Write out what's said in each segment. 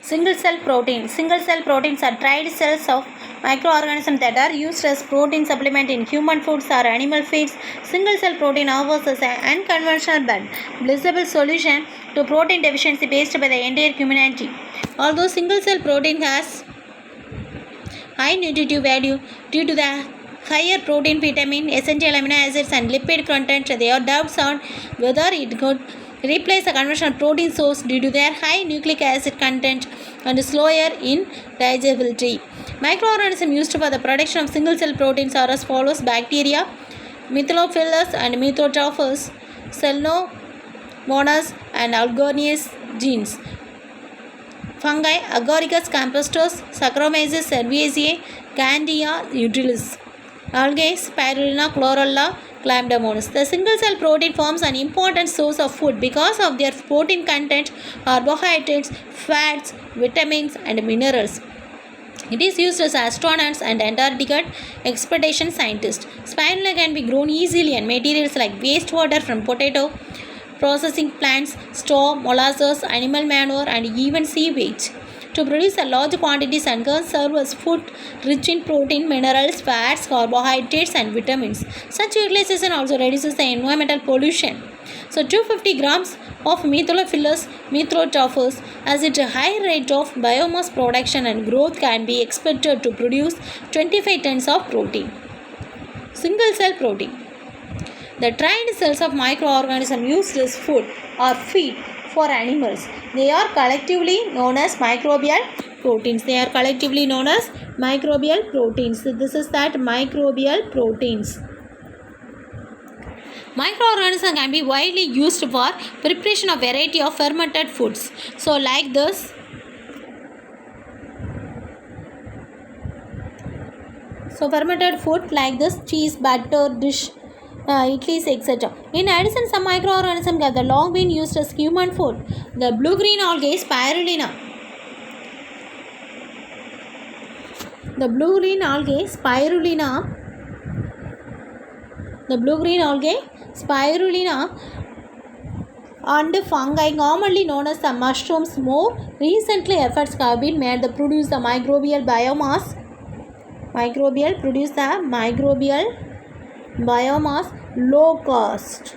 Single cell protein. Single cell proteins are dried cells of microorganisms that are used as protein supplement in human foods or animal feeds. Single cell protein offers us an unconventional but blissable solution to protein deficiency faced by the entire humanity. Although single cell protein has high nutritive value due to the higher protein, vitamin, essential amino acids, and lipid content, there are doubts on whether it could replace a conventional protein source due to their high nucleic acid content and slower in digestibility. Microorganisms used for the production of single cell proteins are as follows: bacteria, Methylophyllus and Methotrophus, Celnomonas and Algornius genes. Fungi, Agaricus campestris, Saccharomyces cerevisiae, Candida utilis. Algae, Spirulina, Chlorella, Chlamydomonas. The single cell protein forms an important source of food because of their protein content, carbohydrates, fats, vitamins, and minerals. It is used as astronauts and Antarctic expedition scientists. Spirulina can be grown easily on materials like wastewater from potato processing plants, straw, molasses, animal manure, and even sewage. To produce a large quantities and can serve as food rich in protein, minerals, fats, carbohydrates, and vitamins. Such utilization also reduces the environmental pollution. So 250 grams of Methylophyllus Methotrophus has a high rate of biomass production and growth can be expected to produce 25 tons of protein. Single cell protein. The dried cells of microorganisms used as food or feed for animals. They are collectively known as microbial proteins. This is that microbial proteins. Microorganisms can be widely used for preparation of variety of fermented foods. So like this. So fermented food like this: cheese, butter, dish, idlis, etc. In addition, some microorganisms have long been used as human food. The blue-green algae Spirulina. The blue-green algae Spirulina and fungi commonly known as the mushrooms. More recently, efforts have been made to produce the microbial biomass low cost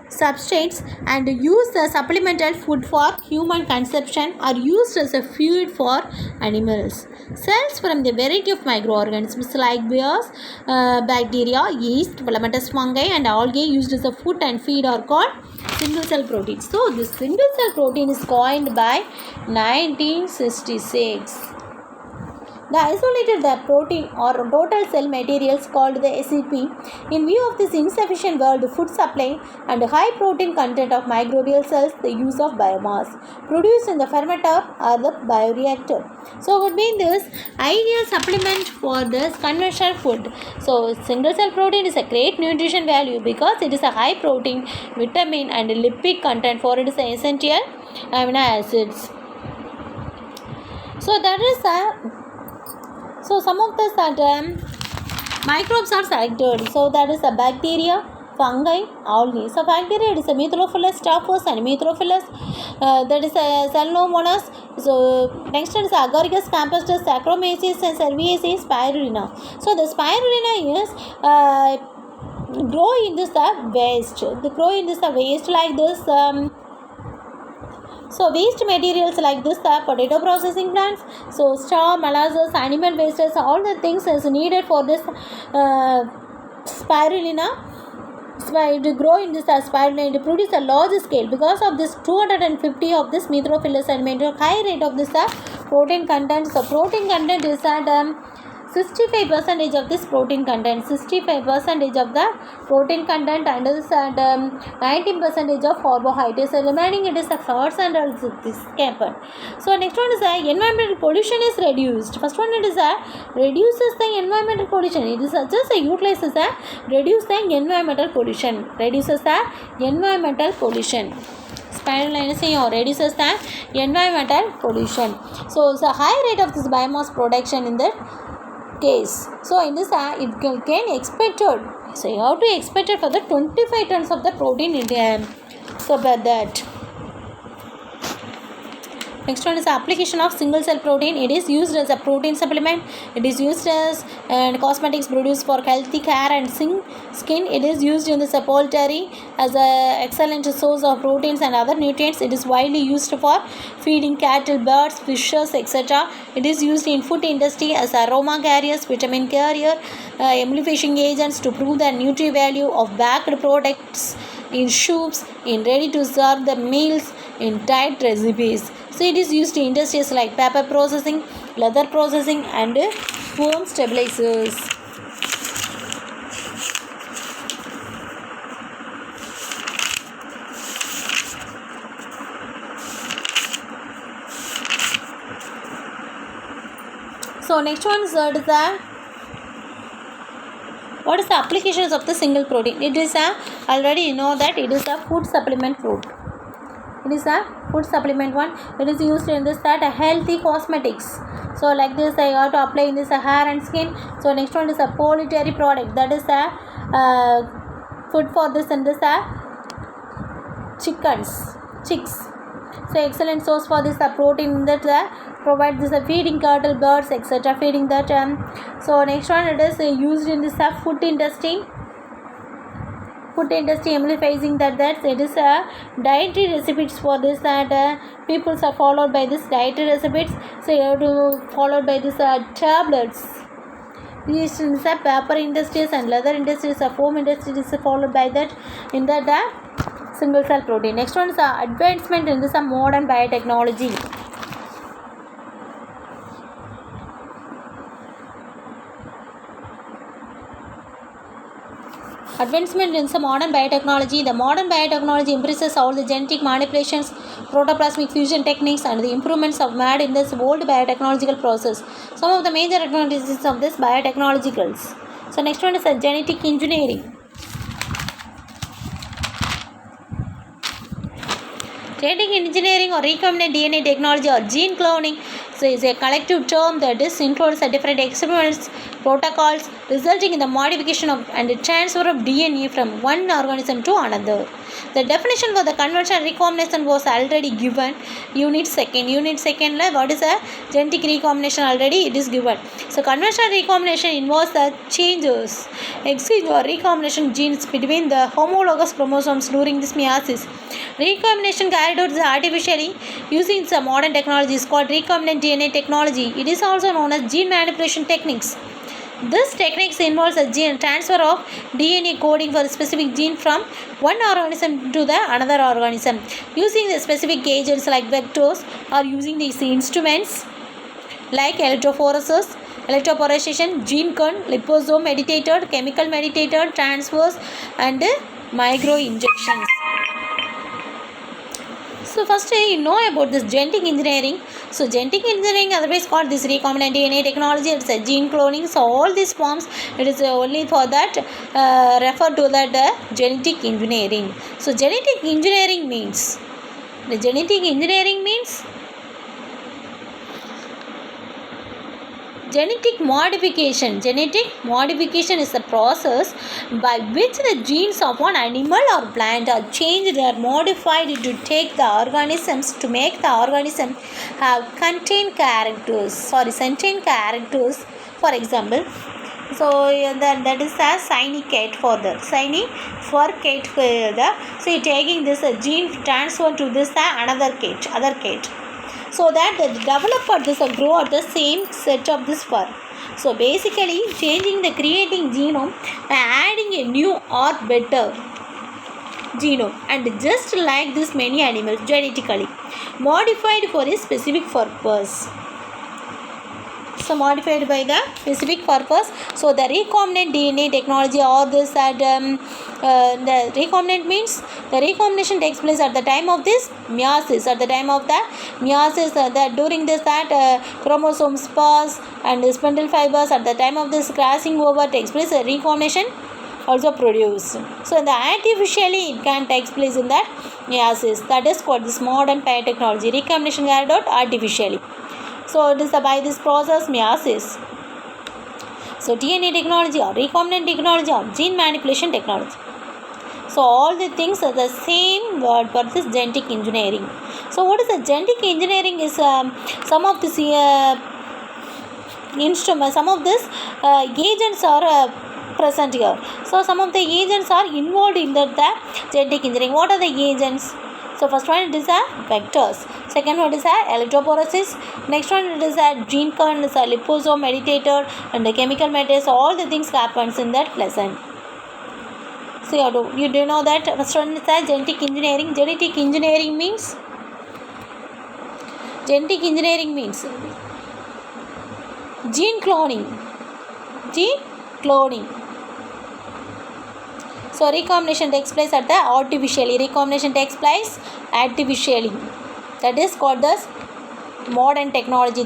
substrates and use the supplemental food for human consumption or used as a feed for animals. Cells from the variety of microorganisms like beers, bacteria, yeast, filamentous fungi, and algae used as a food and feed are called single cell proteins. So this single cell protein is coined by 1966. The isolated protein or total cell materials called the SCP. In view of this insufficient world food supply and high protein content of microbial cells, the use of biomass produced in the fermenter or the bioreactor. So would be this ideal supplement for this conventional food. So single cell protein is a great nutrition value because it is a high protein, vitamin and lipid content for its essential amino acids. So that is some of the microbes are selected. So that is the bacteria, fungi, algae. So bacteria, it is a Methylophyllus staphylos and Methylophyllus, that is a Celnomonas. So next one is Agaricus campestris, Saccharomyces and cerevisiae, Spirulina. So the Spirulina is grow in this waste. They grow in this waste like this. So waste materials like this, potato processing plants, so straw, molasses, animal wastes, all the things is needed for this spirulina. To grow in this spirulina, to produce a large scale. Because of this 250 of this Methylophyllus and maintain high rate of this protein content. So protein content is at 65% of this protein content, 65% of the protein content, and this at 19% of carbohydrates. So remaining it is the fats and also this carbon. So next one is environmental pollution is reduced. First one it is reduces the environmental pollution. It is just utilizes reduce the environmental pollution. Reduces the environmental pollution. Spirulina reduces the environmental pollution. So the high rate of this biomass production in that case. So in this it can expected. So you have to expect it for the 25 tons of the protein in the so about that. Next one is the application of single cell protein. It is used as a protein supplement. It is used as cosmetics produced for healthy hair and skin. It is used in the poultry as an excellent source of proteins and other nutrients. It is widely used for feeding cattle, birds, fishes, etc. It is used in food industry as aroma carriers, vitamin carrier, emulsification agents to prove the nutrient value of baked products in soups, in ready to serve the meals, in diet recipes. So it is used in industries like paper processing, leather processing and foam stabilizers. So next one is what is the applications of the single protein? It is already you know that it is a food supplement fruit. It is a food supplement one. It is used in this that healthy cosmetics. So like this I have to apply in this hair and skin. So next one is a poultry product, that is a food for this and this chicks. So excellent source for this protein that provide this feeding cattle, birds, etc. feeding that. So next one it is used in this food industry emphasizing that it is a dietary recipes for this that people are followed by this dietary recipes. So you have to followed by this tablets. These in the paper industries and leather industries, foam industries is followed by that in that single cell protein. Next one is advancement in this modern biotechnology. Advancement in some modern biotechnology. The modern biotechnology embraces all the genetic manipulations, protoplasmic fusion techniques, and the improvements of made in this old biotechnological process. Some of the major advantages of this biotechnologicals. So next one is genetic engineering. Genetic engineering or recombinant DNA technology or gene cloning is a collective term that includes different experiments, protocols resulting in the modification of and transfer of DNA from one organism to another. The definition for the conventional recombination was already given. Unit second what is a genetic recombination already it is given. So conventional recombination involves the changes, exchange or recombination genes between the homologous chromosomes during this meiosis. Recombination carried out artificially using some modern technology is called recombinant DNA technology. It is also known as gene manipulation techniques. This techniques involves a gene transfer of DNA coding for a specific gene from one organism to the another organism using the specific agents like vectors or using these instruments like electroporation, gene con, liposome mediated, chemical mediated transfers and micro injections. So first you know about this genetic engineering. So genetic engineering otherwise called this recombinant DNA technology. It's a gene cloning. So all these forms it is only for that refer to that genetic engineering. So genetic engineering means genetic modification. Genetic modification is the process by which the genes of one animal or plant are changed or modified to take the organisms to make the organism have certain characters. For example, so that is a signy cat for the so you're taking this gene transfer to this other cat. So that the developer this grow at the same set of this fur. So basically creating genome by adding a new or better genome, and just like this many animals genetically modified for a specific purpose. So modified by the specific purpose. So the recombinant DNA technology or this the recombinant means the recombination takes place at the time of this meiosis. During this chromosomes pass and spindle fibers at the time of this crossing over takes place, recombination also produced. So the artificially it can take place in that meiosis. That is called this modern biotechnology. Recombination carried out artificially. So it is by this process meiosis. So DNA technology or recombinant technology or gene manipulation technology. So all the things are the same word for this genetic engineering. So what is the genetic engineering is some of this instruments, some of this agents are present here. So some of the agents are involved in the genetic engineering. What are the agents? So first one it is vectors, second one is electrophoresis, next one it is gene kern, is a liposome, meditator, and the chemical matters. All the things happens in that lesson. So you do know that first one is genetic engineering. Genetic engineering means gene cloning. So recombination takes place artificially. That is called this modern technology.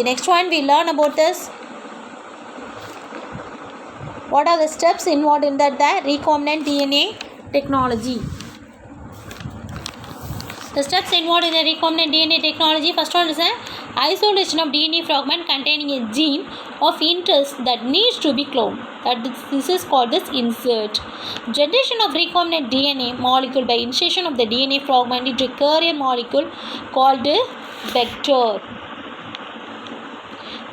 Next one we learn about this. What are the steps involved in that? The recombinant DNA technology. The steps involved in the recombinant DNA technology. First one is isolation of DNA fragment containing a gene of interest that needs to be cloned. This is called this insert. Generation of recombinant DNA molecule by insertion of the DNA fragment into a carrier molecule called vector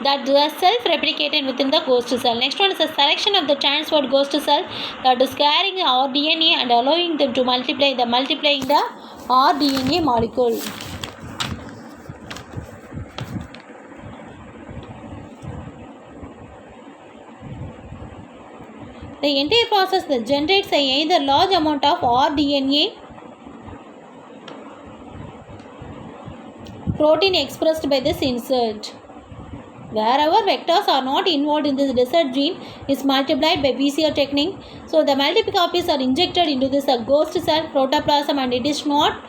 that is self-replicated within the host cell. Next one is a selection of the transferred host cell that is carrying the rDNA and allowing them to multiplying the rDNA molecule. The entire process that generates either large amount of rDNA protein expressed by this insert. Wherever vectors are not involved in this insert gene is multiplied by PCR technique. So the multiple copies are injected into this ghost cell protoplasm and it is not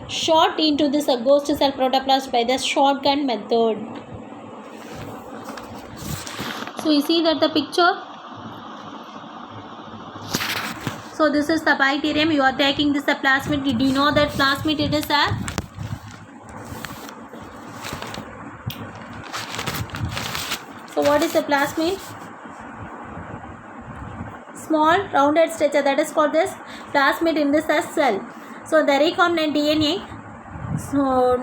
shot into this ghost cell protoplasm by the shotgun method. So you see that the picture. So this is the bacterium. You are taking this plasmid. Did you know that plasmid it is a So what is a plasmid? Small rounded structure that is called this plasmid in this cell. So the recombinant DNA, so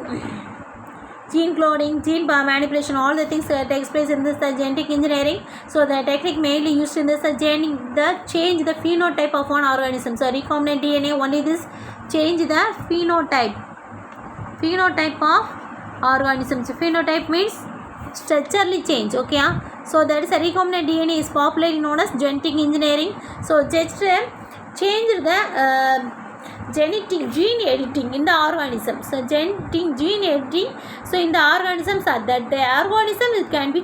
gene cloning, gene manipulation, all the things takes place in this genetic engineering. So the technique mainly used in this change the phenotype of one organism. So recombinant DNA only this change the phenotype of organisms. Phenotype means structurally change. Okay, so that is a recombinant DNA is popularly known as genetic engineering. So just change the genetic gene editing in the organism. So genetic gene editing. So in the organisms that the organism it can be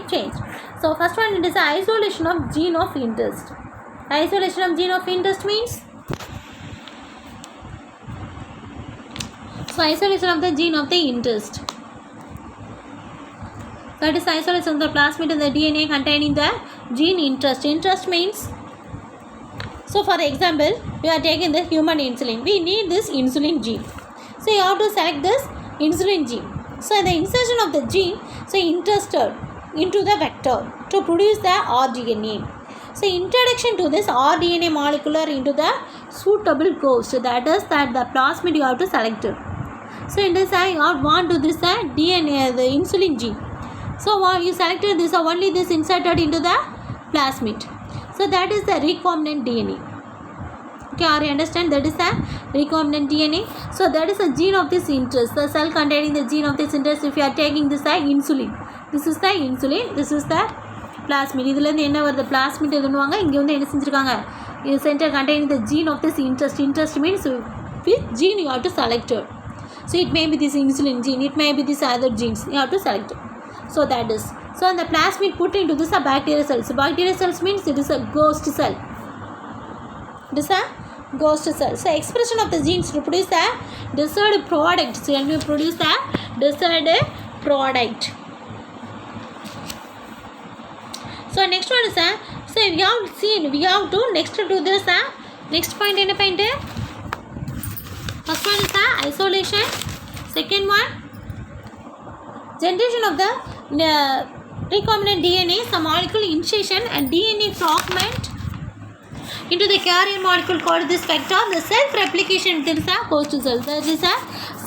changed. So first one it is isolation of gene of interest. Isolation of gene of interest means isolation of the gene of the interest. That is isolation of the plasmid and the DNA containing the gene interest. Interest means, so for example, we are taking the human insulin. We need this insulin gene. So you have to select this insulin gene. So the insertion of the gene, so interested into the vector to produce the rDNA. So introduction to this rDNA molecular into the suitable host. That is that the plasmid you have to select it. So in this I want to this DNA, the insulin gene. So you selected this, only this inserted into the plasmid. So that is the recombinant DNA. Okay, are you understand? That is the recombinant DNA. So that is a gene of this interest. The cell containing the gene of this interest. If you are taking this insulin, this is the insulin. This is the plasmid. This is the plasmid. This center containing the gene of this interest. Interest means which gene you have to select it. So it may be this insulin gene. It may be this other genes. You have to select it. So that is. So the plasmid put into this bacterial cells. So bacterial cells means it is a ghost cell. It is a ghost cell. So expression of the genes to produce a desired product. So when we produce a desired product. So next one is so we have seen, we have to next to this next point in a point. First one is isolation. Second one, generation of the recombinant DNA, some molecule insertion and DNA fragment into the carrier molecule called this vector. The self-replication there is a goes to cell. There is a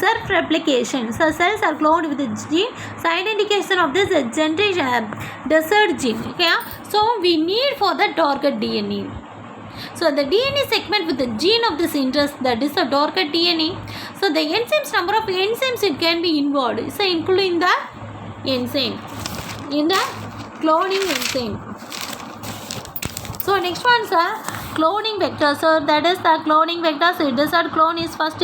self-replication. So cells are cloned with the gene. So identification of this generation desert gene. Okay, so we need for the target DNA. So the DNA segment with the gene of this interest, that is a target DNA. So the enzymes, number of enzymes it can be involved. So including the enzyme in the cloning enzyme. So next one is a cloning vector. So that is the cloning vector. So desert clone is first